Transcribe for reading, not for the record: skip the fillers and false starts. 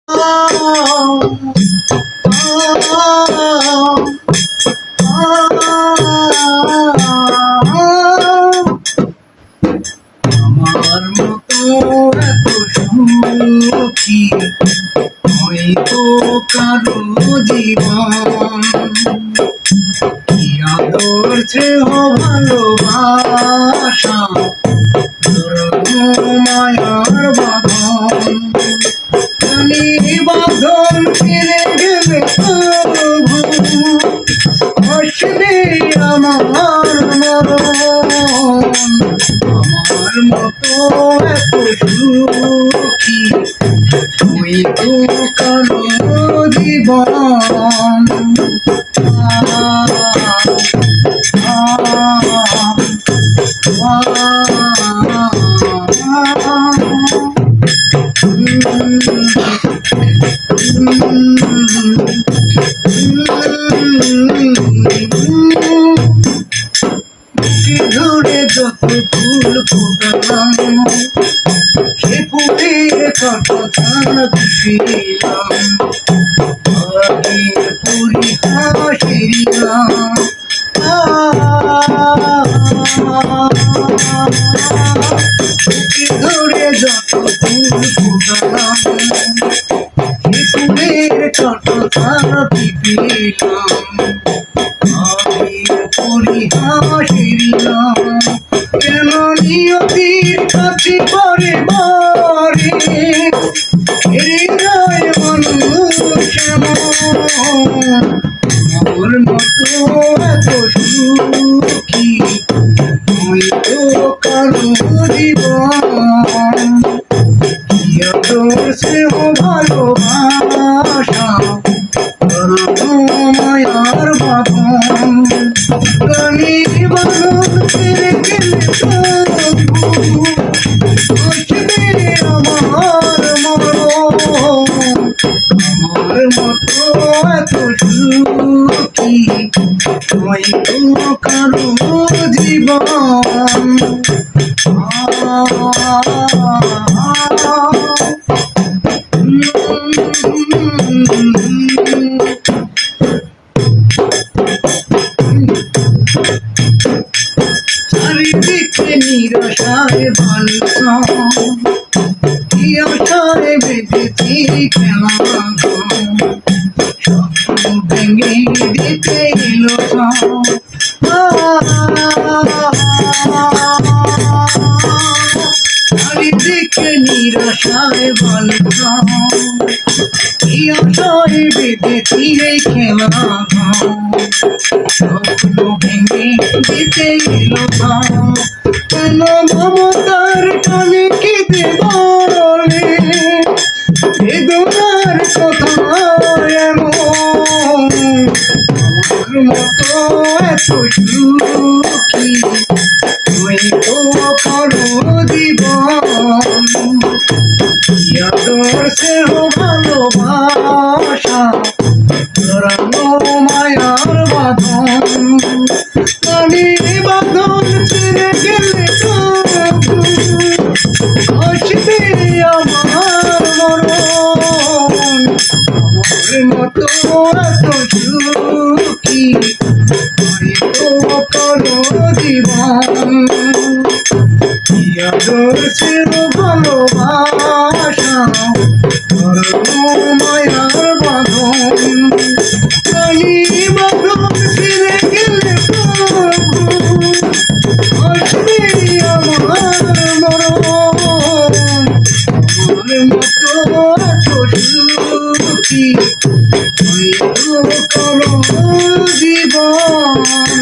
আমার মতো এত সুখী হয়তো কারো জীবন, কি আদর স্নেহ ভালোবাসা মায়ার বাঁধন, বাঁধন ফিরে গেলে আসবে আমার মরণ। আমার মতো এত সুখী হয়তো কারো জীবন। ধরে যত ফুল ফোটালাম সে ফুলের কত ধান দিলাম, পরিহাসিলাম ধরে যত ফুল ফোটালাম সে ফুলের কত ধান দিলাম, পরিহাসিলাম কেন নিয়তির কাছে পরে বারে হৃদয় মানুষ আমার মতো এত সুখী হয়তো কারো জীবন, কি আদর স্নেহ ভালোবাসা মায়ার বাঁধন, বাঁধন ছেড়ে গেলে আসবে আমার মরণ। আমার মতো এত সুখী হয়তো কারো জীবন। চারিদিকে নিরাশায় ভালো কি আশায় বেঁধেছি খেলা, স্বপ্ন ভেঙে দিতে এলো চারিদিকে নিরাশায় ভালো কি আশায় বেঁধেছি এই খেলা, স্বপ্ন ভেঙে দিতে এলো কেন মমতার টানে কেঁদে বলে বেদনার কথা এমন। আমার মতো এত সুখী হয়তো কারো জীবন, কি আদর স্নেহ ভালোবাসা মায়ার বাঁধন, বাঁধন ছেড়ে গেলে আসবে আমার মরণ। আমার মতো এত সুখী হয়তো কারো জীবন, কি আদর স্নেহ ভালোবাসা মায়ার বাঁধন, বাঁধন ছেড়ে গেলে আসবে আমার মরণ। আমার মতো এত সুখী হয়তো কারো জীবন।